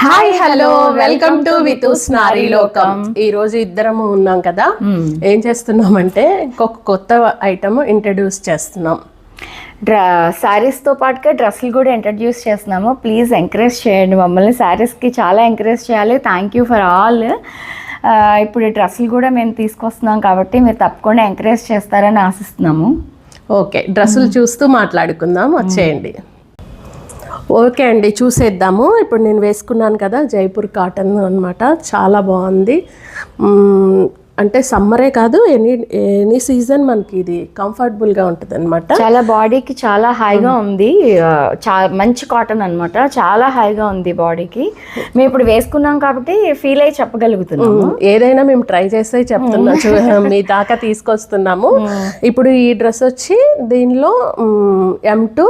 Hi hello welcome to వితూస్ నారీ లోకం. ఈ రోజు ఇద్దరము ఉన్నాం కదా, ఏం చేస్తున్నామంటే ఇంకొక కొత్త ఐటమ్ ఇంట్రడ్యూస్ చేస్తున్నాం. శారీస్తో పాటుగా డ్రెస్సులు కూడా ఇంట్రడ్యూస్ చేస్తున్నాము. ప్లీజ్ ఎంకరేజ్ చేయండి మమ్మల్ని. శారీస్కి చాలా ఎంకరేజ్ చేయాలి. Thank you for all. ఇప్పుడు డ్రెస్సులు కూడా మేము తీసుకొస్తున్నాం కాబట్టి మీరు తప్పకుండా ఎంకరేజ్ చేస్తారని ఆశిస్తున్నాము. ఓకే, డ్రెస్సులు చూస్తూ మాట్లాడుకుందాం, వచ్చేయండి. ఓకే అండి, చూసేద్దాము. ఇప్పుడు నేను వేసుకున్నాను కదా, జైపూర్ కాటన్ అనమాట. చాలా బాగుంది. అంటే సమ్మరే కాదు, ఎనీ సీజన్ మనకి ఇది కంఫర్టబుల్గా ఉంటుంది అనమాట. చాలా బాడీకి చాలా హాయిగా ఉంది. మంచి కాటన్ అనమాట. చాలా హాయిగా ఉంది బాడీకి. మేము ఇప్పుడు వేసుకున్నాం కాబట్టి ఫీల్ అయ్యి చెప్పగలుగుతున్నాము. ఏదైనా మేము ట్రై చేస్తే చెప్తున్నాం, మీ దాకా తీసుకొస్తున్నాము. ఇప్పుడు ఈ డ్రెస్ వచ్చి దీనిలో M2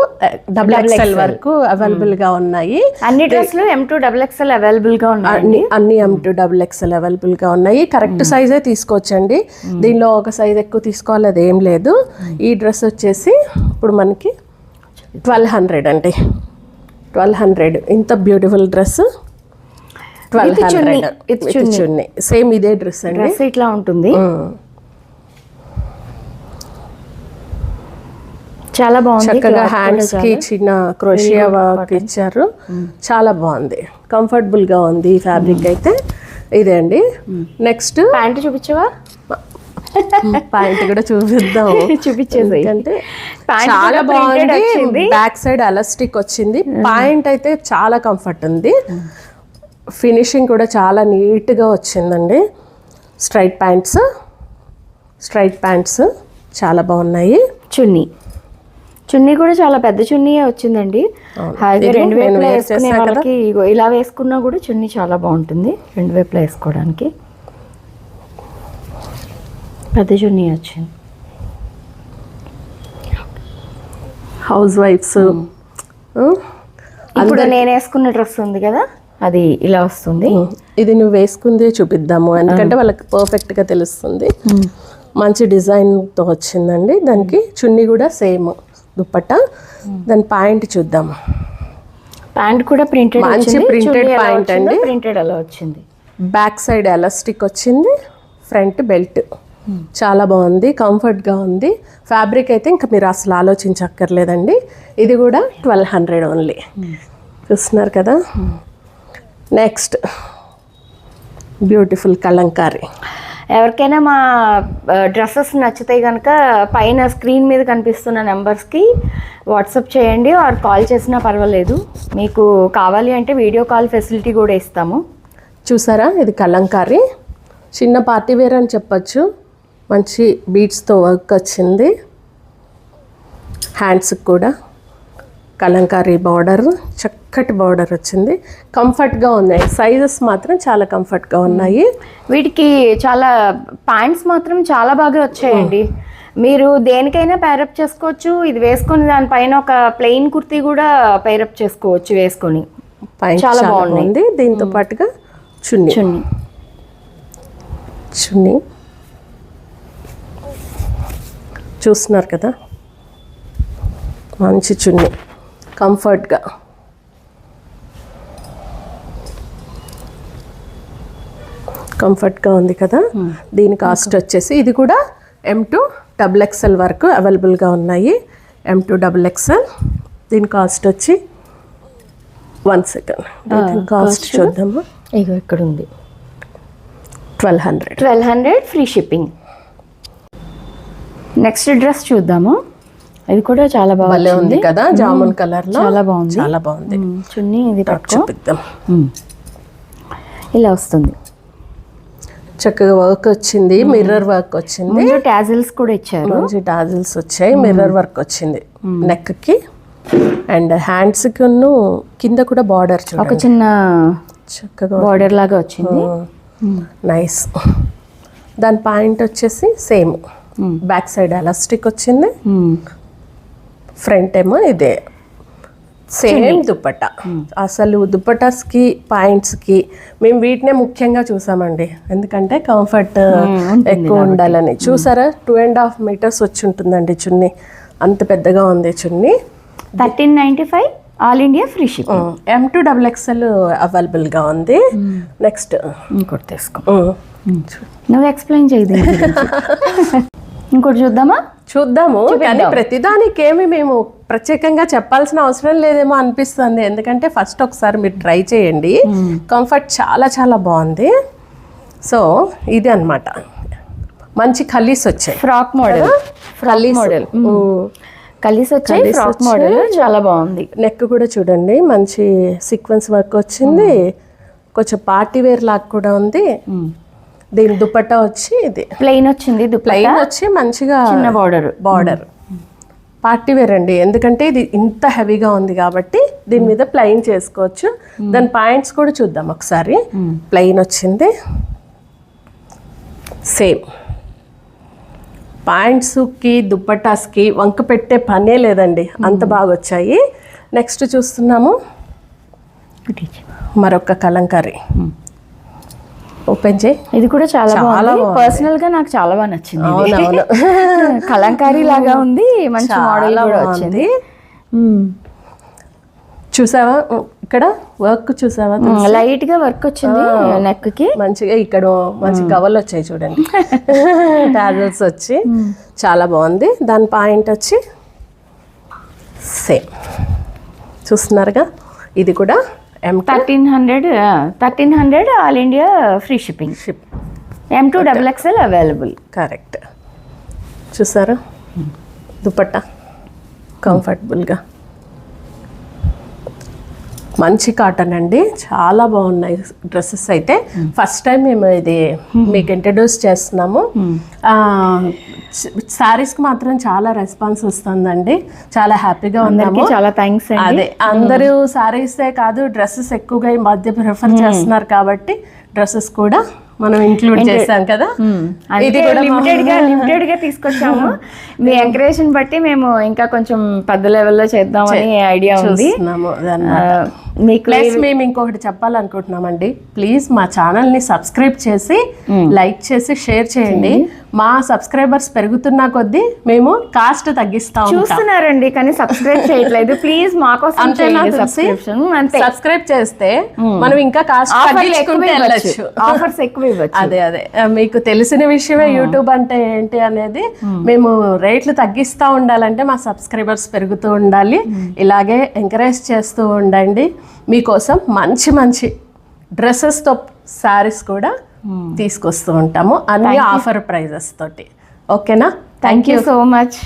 XXL వరకు అవైలబుల్ గా ఉన్నాయి. అన్ని డ్రెస్లు M2 XXL అవైలబుల్ గా ఉన్నాయి. అన్ని M2 XXL అవైలబుల్ గా ఉన్నాయి. కరెక్ట్ సైజే తీసుకోవచ్చండి. దీనిలో ఒక సైజ్ ఎక్కువ తీసుకోవాలి అది ఏం లేదు. ఈ డ్రెస్ వచ్చేసి ఇప్పుడు మనకి 1200 అండి. 1200 ఇంత బ్యూటిఫుల్ డ్రెస్. 1200 చున్నీ. సేమ్ ఇదే డ్రెస్ అండి, ఇట్లా ఉంటుంది. చాలా బాగుంది. చక్కగా హ్యాండ్స్ కి చిన్న క్రోషియా వర్క్ ఇచ్చారు. చాలా బాగుంది, కంఫర్టబుల్ గా ఉంది. ఈ ఫ్యాబ్రిక్ అయితే ఇదే అండి. Next pant చూపించవా? ప్యాంట్ కూడా చూపిద్దాం. చూపించేది అంటే చాలా బాగుంది. బ్యాక్ సైడ్ ఎలాస్టిక్ వచ్చింది. ప్యాంట్ అయితే చాలా కంఫర్ట్ ఉంది. ఫినిషింగ్ కూడా చాలా నీట్గా వచ్చిందండి. స్ట్రైట్ ప్యాంట్స్ చాలా బాగున్నాయి. చున్నీ కూడా చాలా పెద్ద చున్నీ వచ్చిందండి. హాయిగా రెండు వైపులా వేసుకునే వాళ్ళకి ఇలా వేసుకున్నా కూడా చున్నీ చాలా బాగుంటుంది. రెండు వైపులా వేసుకోవడానికి పెద్ద చున్నీ వచ్చింది. హౌస్ వైఫ్స్ ఇప్పుడు నేను వేసుకున్న డ్రెస్ ఉంది కదా, అది ఇలా వస్తుంది. ఇది నువ్వు వేసుకుందే చూపిద్దాము, ఎందుకంటే వాళ్ళకి పర్ఫెక్ట్గా తెలుస్తుంది. మంచి డిజైన్తో వచ్చిందండి. దానికి చున్నీ కూడా సేమ్ దుప్పట్టా. దాని ప్యాంట్ చూద్దాము. ప్యాంట్ కూడా ప్రింటెడ్, మంచి ప్రింటెడ్ ప్యాంట్ అండి. ప్రింటెడ్ అలా వచ్చింది. బ్యాక్ సైడ్ ఎలాస్టిక్ వచ్చింది. ఫ్రంట్ బెల్ట్ చాలా బాగుంది, కంఫర్ట్గా ఉంది. ఫ్యాబ్రిక్ అయితే ఇంకా మీరు అసలు ఆలోచించక్కర్లేదండి. ఇది కూడా 1200 ఓన్లీ. చూస్తున్నారు కదా. Next beautiful Kalamkari. ఎవరికైనా మా డ్రెస్సెస్ నచ్చితే కనుక పైన స్క్రీన్ మీద కనిపిస్తున్న నెంబర్స్కి వాట్సాప్ చేయండి, ఆర్ కాల్ చేసినా పర్వాలేదు. మీకు కావాలి అంటే వీడియో కాల్ ఫెసిలిటీ కూడా ఇస్తాము. చూసారా, ఇది కలంకారీ. చిన్న పార్టీ వేర్ అని చెప్పచ్చు. మంచి బీడ్స్తో వర్క్ వచ్చింది. హ్యాండ్స్కి కూడా కలంకారీ బార్డర్, చక్కటి బార్డర్ వచ్చింది. కంఫర్ట్గా ఉన్నాయి. సైజెస్ మాత్రం చాలా కంఫర్ట్గా ఉన్నాయి. వీటికి చాలా ప్యాంట్స్ మాత్రం చాలా బాగా వచ్చాయండి. మీరు దేనికైనా పేరప్ చేసుకోవచ్చు. ఇది వేసుకొని దానిపైన ఒక ప్లెయిన్ కుర్తీ కూడా పేరప్ చేసుకోవచ్చు వేసుకొని. చాలా బాగుంది. దీంతో పాటుగా చున్నీ చూస్తున్నారు కదా, మంచి చున్నీ కంఫర్ట్గా. ఉంది కదా. దీని కాస్ట్ వచ్చేసి ఇది కూడా M2 XXL వరకు అవైలబుల్గా ఉన్నాయి. M2 XXL. దీని కాస్ట్ వచ్చి 1 సెకండ్ కాస్ట్ చూద్దాము. ఇగో ఇక్కడ ఉంది, 1200 ఫ్రీ షిప్పింగ్. నెక్స్ట్ డ్రెస్ చూద్దాము. ఇది కూడా చాలా బాగుంది కదా, జామున్ కలర్ లో. చాలా బాగుంది. చున్నీ ఇది చూపిద్దాం. ఇలా వస్తుంది. చక్కగా వర్క్ వచ్చింది, మిర్రర్ వర్క్ వచ్చింది. టాజిల్స్ కూడా ఇచ్చారు. మంచి టాజిల్స్ వచ్చాయి. మిర్రర్ వర్క్ వచ్చింది నెక్ కి అండ్ హ్యాండ్స్ కి. కింద కూడా బార్డర్ ఒక చిన్న చక్కగా బార్డర్ లాగా వచ్చింది. నైస్. దాని ప్యాంట్ వచ్చేసి సేమ్. బ్యాక్ సైడ్ ఎలాస్టిక్ వచ్చింది. ఫ్రంట్ ఏమో ఇదే సేమ్ దుప్పట్టా. అసలు దుప్పటాస్కి ప్యాంట్స్కి మేము వీటినే ముఖ్యంగా చూసామండి, ఎందుకంటే కంఫర్ట్ ఎక్కువ ఉండాలని. చూసారా, 2.5 మీటర్స్ వచ్చి ఉంటుందండి చున్నీ. అంత పెద్దగా ఉంది చున్నీ. 1395 all India free shipping. M2XXL అవైలబుల్గా ఉంది. నెక్స్ట్ ఇంకోటి తీసుకో, నువ్వు ఎక్స్ప్లెయిన్ చేయదు. ఇంకోటి చూద్దాము. కానీ ప్రతిదానికి ఏమి మేము ప్రత్యేకంగా చెప్పాల్సిన అవసరం లేదేమో అనిపిస్తుంది, ఎందుకంటే ఫస్ట్ ఒకసారి మీరు ట్రై చేయండి. కంఫర్ట్ చాలా చాలా బాగుంది. సో ఇది అన్నమాట, మంచి ఖలీస్ వచ్చాయి, ఫ్రాక్ మోడల్. కలిసి వచ్చాయి, ఫ్రాక్ మోడల్ చాలా బాగుంది. నెక్ కూడా చూడండి మంచి సీక్వెన్స్ వర్క్ వచ్చింది, కొంచెం పార్టీ వేర్ లాగా కూడా ఉంది. దీని దుపట్టా వచ్చి ఇది ప్లెయిన్ వచ్చింది, ప్లెయిన్ వచ్చి మంచిగా చిన్న బార్డర్. పార్టీ వేర్ అండి, ఎందుకంటే ఇది ఇంత హెవీగా ఉంది కాబట్టి దీని మీద ప్లెయిన్ చేసుకోవచ్చు. దాని పాయింట్స్ కూడా చూద్దాం ఒకసారి. ప్లెయిన్ వచ్చింది, సేమ్ పాయింట్స్కి దుప్పటాస్కి వంక పెట్టే పనే లేదండి, అంత బాగా వచ్చాయి. నెక్స్ట్ చూస్తున్నాము మరొక కలంకారీ. ఓపెన్ చేయి. ఇది కూడా చాలా బాగుంది, పర్సనల్ గా నాకు చాలా బాగా నచ్చింది. అవునవును, కలంకారీ లాగా ఉంది, మంచి మోడల్ కూడా వచ్చింది. చూసావా ఇక్కడ వర్క్ చూసావా, లైట్ గా వర్క్ వచ్చింది నెక్ కి, మంచిగా ఇక్కడ మంచి కవర్లు వచ్చాయి చూడండి, టాజల్స్ వచ్చి చాలా బాగుంది. దాని పాయింట్ వచ్చి సేమ్ చూస్తున్నారుగా, ఇది కూడా $1300 all India free shipping. M2XXL available. Correct. చూసారా దుపట్టా కంఫర్టబుల్గా, మంచి కాటన్ అండి, చాలా బాగున్నాయి డ్రెస్సెస్. అయితే ఫస్ట్ టైం మేము ఇది మీకు ఇంట్రడ్యూస్ చేస్తున్నాము. శారీస్కి మాత్రం చాలా రెస్పాన్స్ వస్తుందండి, చాలా హ్యాపీగా ఉన్నాము. చాలా థ్యాంక్స్. అదే అందరూ శారీసే కాదు డ్రెస్సెస్ ఎక్కువగా ఈ మధ్య ప్రిఫర్ చేస్తున్నారు కాబట్టి డ్రెస్సెస్ కూడా మనం ఇంక్లూడ్ చేసాం కదా. ఇది కూడా లిమిటెడ్ గా తీసుకొచ్చాము. మీ ఎంకరేజ్ని బట్టి మేము ఇంకా కొంచెం పెద్ద లెవెల్లో చేద్దామని ఐడియా ఉంది. మేము ఇంకొకటి చెప్పాలనుకుంటున్నామండి, ప్లీజ్ మా ఛానల్ ని సబ్స్క్రైబ్ చేసి లైక్ చేసి షేర్ చేయండి. మా సబ్స్క్రైబర్స్ పెరుగుతున్న కొద్దీ మేము కాస్ట్ తగ్గిస్తాం. చూస్తున్నారండి కానీ సబ్స్క్రైబ్ చేయట్లేదు, ప్లీజ్ మా కోసం సబ్స్క్రైబ్ చేస్తే మనం ఇంకా కాస్ట్ తగ్గించుకుంటూ వెళ్ళొచ్చు, ఆఫర్స్ ఎక్కువ ఇవ్వచ్చు. అదే మీకు తెలిసిన విషయమే యూట్యూబ్ అంటే ఏంటి అనేది. మేము రేట్లు తగ్గిస్తూ ఉండాలంటే మా సబ్స్క్రైబర్స్ పెరుగుతూ ఉండాలి. ఇలాగే ఎంకరేజ్ చేస్తూ ఉండండి. మీకోసం మంచి మంచి డ్రెస్సెస్తో శారీస్ కూడా తీసుకొస్తూ ఉంటాము, అన్ని ఆఫర్ ప్రైజెస్ తోటి. ఓకేనా? Thank you so much.